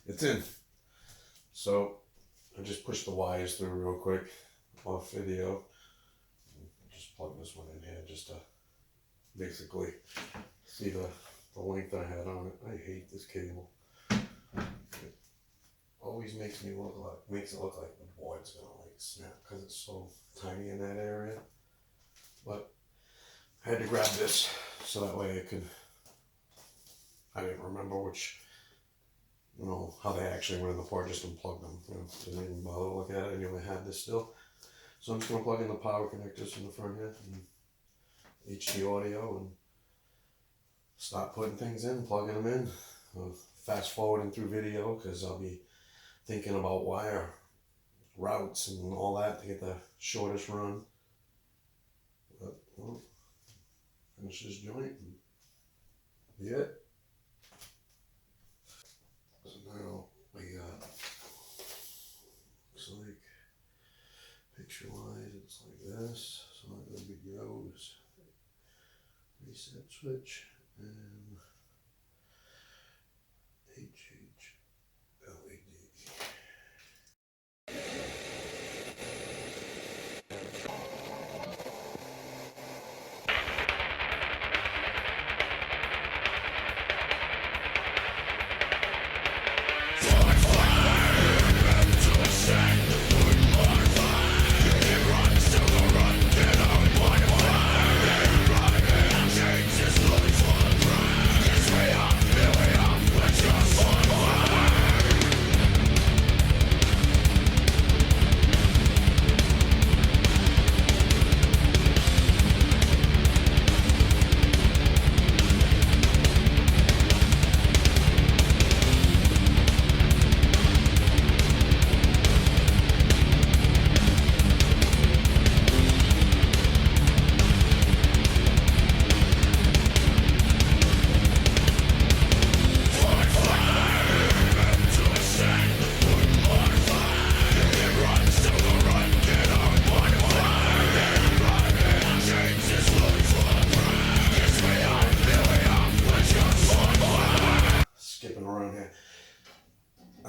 It's in. So I just pushed the wires through real quick off video. Just plug this one in here just to basically see the length I had on it. I hate this cable. It always makes it look like the board's gonna like snap because it's so tiny in that area. But I had to grab this so that way I didn't remember which, how they actually went in the port, just unplugged them. Didn't even bother to look at it. I knew I had this still. So I'm just gonna plug in the power connectors from the front here and HD audio and start putting things in, plugging them in. Fast forwarding through video because I'll be thinking about wire routes and all that to get the shortest run. But finish this joint and be it. So now we got, looks like picture wise it's like this. So it'll be goes reset switch and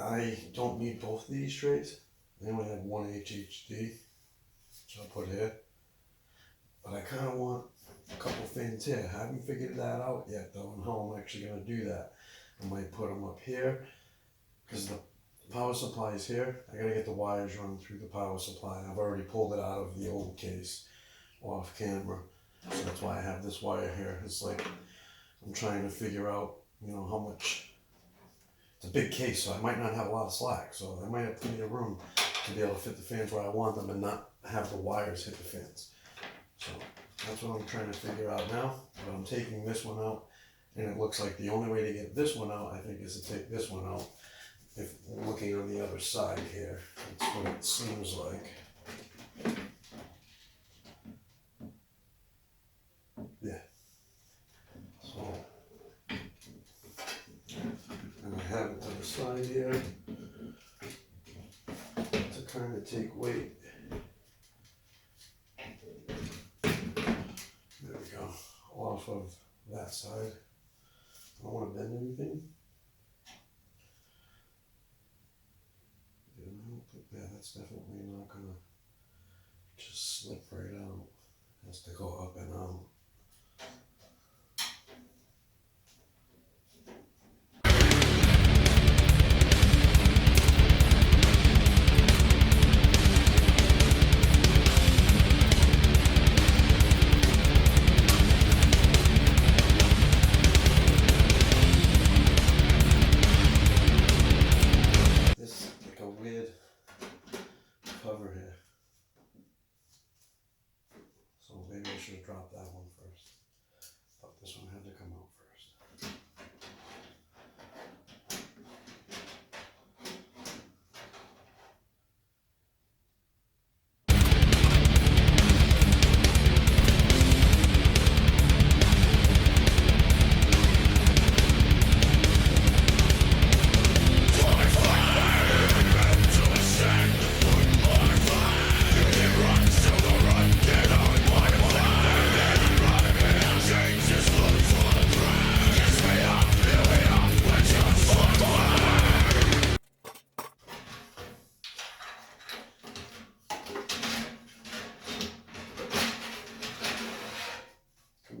LED. I don't need both of these trays. I only have one HHD, so I'll put here. But I kind of want a couple things here. I haven't figured that out yet though, and how I'm actually going to do that. I might put them up here, because the power supply is here. I got to get the wires run through the power supply. I've already pulled it out of the old case off camera. So that's why I have this wire here. It's like, I'm trying to figure out, how much. It's a big case, so I might not have a lot of slack. So I might have plenty of room to be able to fit the fans where I want them and not have the wires hit the fans. So that's what I'm trying to figure out now. But I'm taking this one out, and it looks like the only way to get this one out, I think, is to take this one out. If looking on the other side here, that's what it seems like. Yeah. So, and I have it to the side here to kind of take weight. There we go, off of that side. I don't want to bend anything. Yeah, that's definitely not gonna just slip right out. It has to go up and out. Cover here. So maybe I should have dropped that one.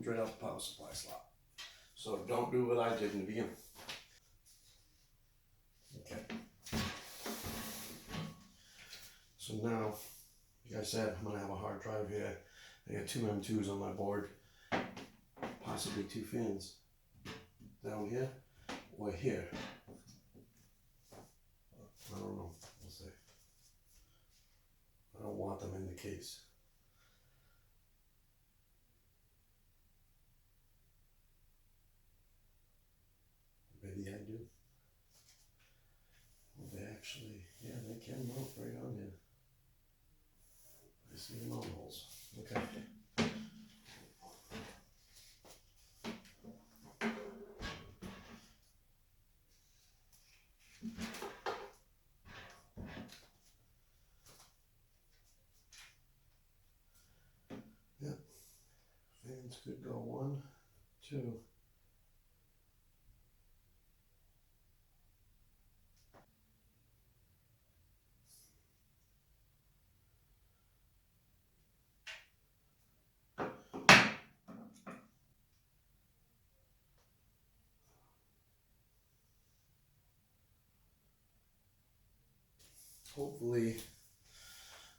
comes right out the power supply slot. So don't do what I did in the beginning. Okay. So now, like I said, I'm gonna have a hard drive here. I got two M2s on my board, possibly two fans down here or here. I don't know. We'll see. I don't want them in the case. Maybe I do. Well, they actually, yeah, they can mount right on there. I see the mount holes. Okay. Yep. Fans could go 1, 2. Hopefully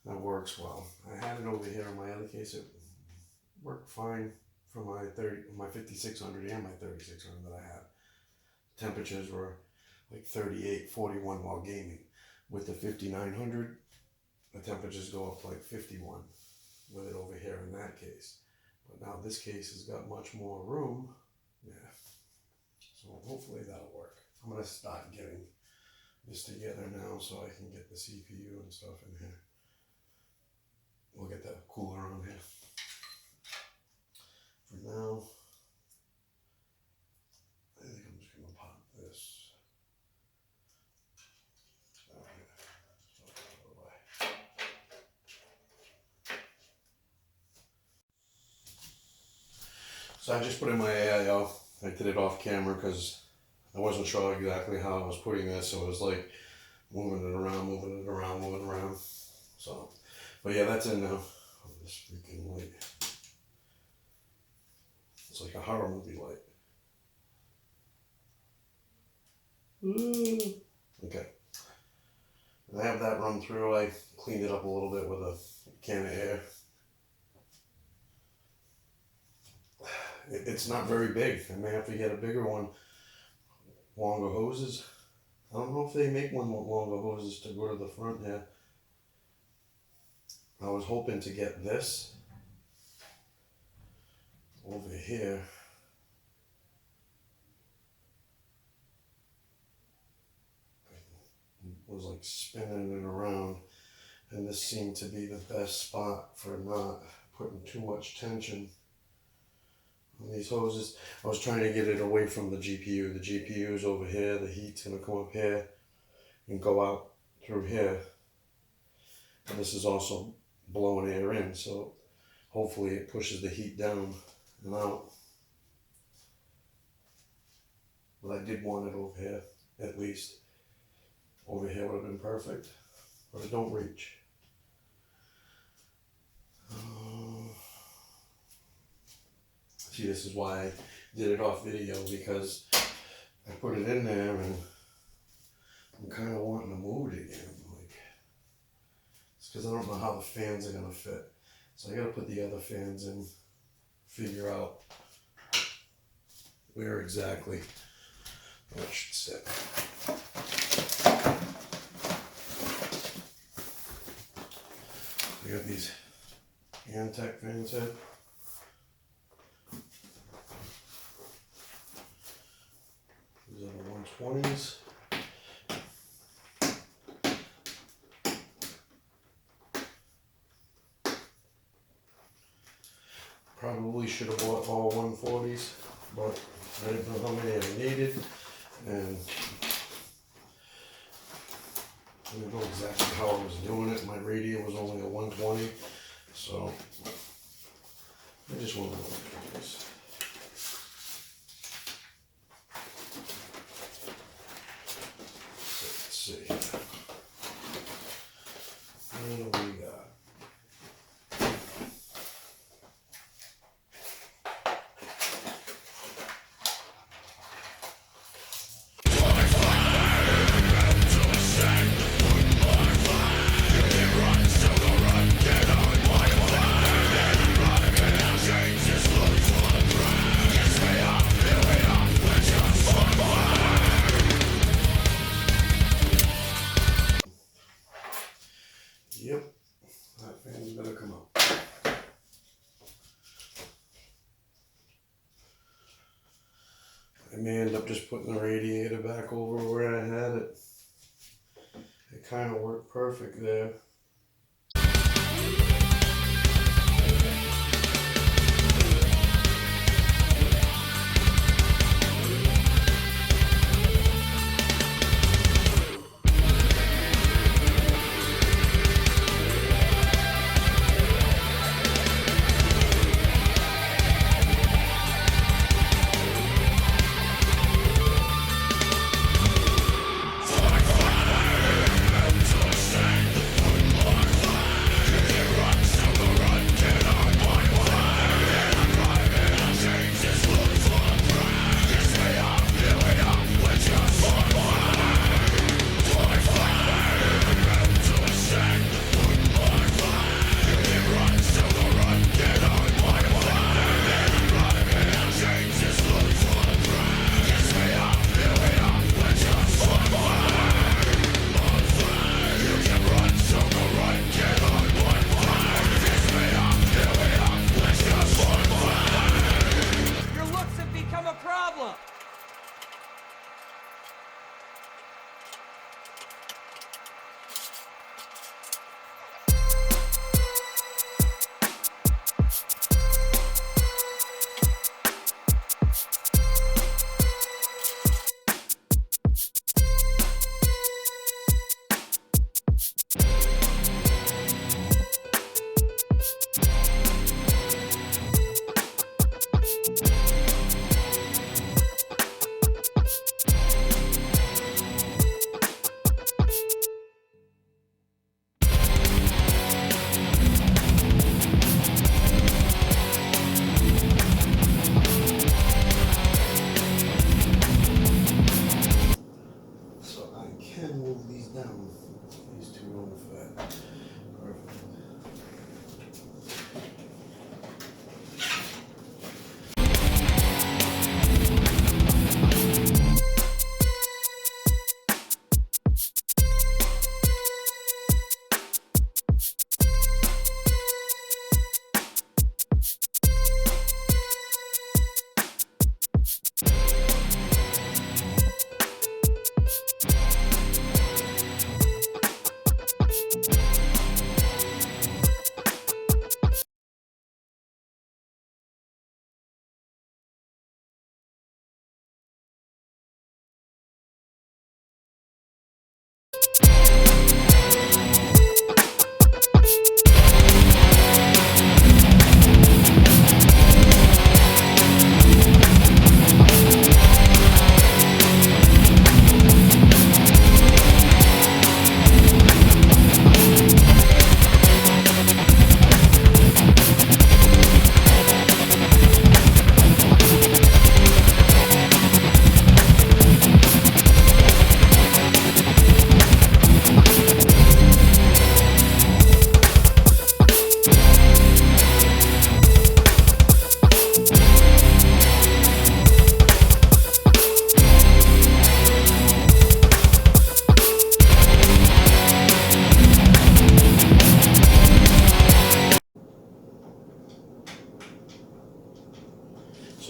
that works well. I had it over here in my other case. It worked fine for my 5600 and my 3600 that I had. Temperatures were like 38, 41 while gaming. With the 5900, the temperatures go up like 51 with it over here in that case. But now this case has got much more room. Yeah. So hopefully that'll work. I'm gonna start getting this together now so I can get the CPU and stuff in here. We'll get the cooler on here. For now, I think I'm just gonna pop this down here. So it's out of the way. So I just put in my AIO. I did it off camera because I wasn't sure exactly how I was putting this, so it was like moving it around, moving it around, moving it around. So, but yeah, that's in now. Oh, this freaking light. It's like a horror movie light. Okay. And I have that run through. I cleaned it up a little bit with a can of air. It's not very big. I may have to get a bigger one. Longer hoses. I don't know if they make one with longer hoses to go to the front here. I was hoping to get this over here. It was like spinning it around, and this seemed to be the best spot for not putting too much tension on these hoses. I was trying to get it away from the GPU. The GPU is over here, the heat's gonna come up here and go out through here. And this is also blowing air in, so hopefully it pushes the heat down and out. But I did want it over here, at least. Over here would have been perfect, but it don't reach. See, this is why I did it off video, because I put it in there and I'm kind of wanting to move it again. Like, it's because I don't know how the fans are gonna fit. So I gotta put the other fans in, figure out where exactly that should sit. We got these Antec fans here. These are the 120s. Probably should have bought all 140s, but I didn't know how many I needed, and I didn't know exactly how I was doing it. My radio was only a 120, so I just want to look at this. Let's see. What do we got? may end up just putting the radiator back over where I had it. It kind of worked perfect there.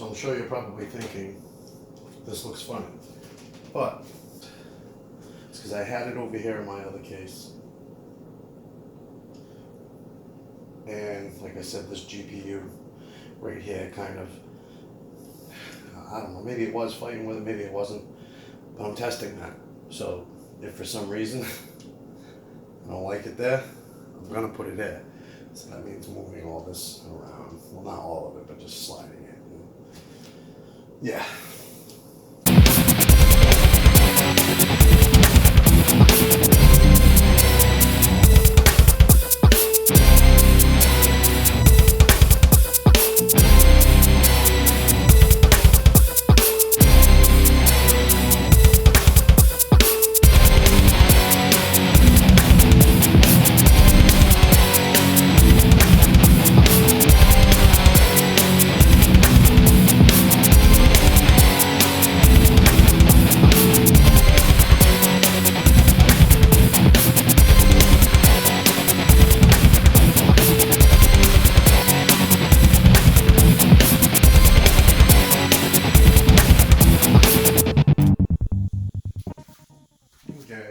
So I'm sure you're probably thinking, this looks funny. But it's because I had it over here in my other case. And like I said, this GPU right here kind of, I don't know, maybe it was fighting with it, maybe it wasn't. But I'm testing that. So if for some reason I don't like it there, I'm gonna put it there. So that means moving all this around. Well, not all of it, but just sliding it. Yeah.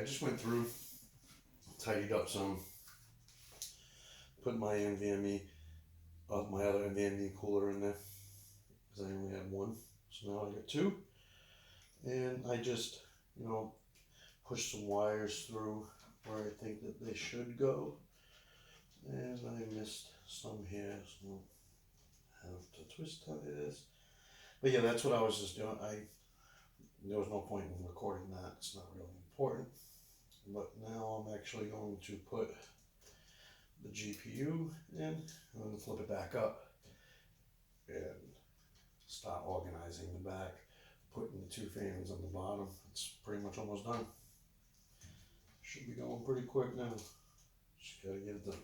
I just went through, tidied up some, put my NVMe, my other NVMe cooler in there, because I only had one, so now I got two, and I just, you know, push some wires through where I think that they should go, and I missed some here, so I have to twist tie this. But yeah, that's what I was just doing. There was no point in recording that. It's not really important. But now I'm actually going to put the GPU in, and then flip it back up and start organizing the back, putting the two fans on the bottom. It's pretty much almost done. Should be going pretty quick now. Just gotta get the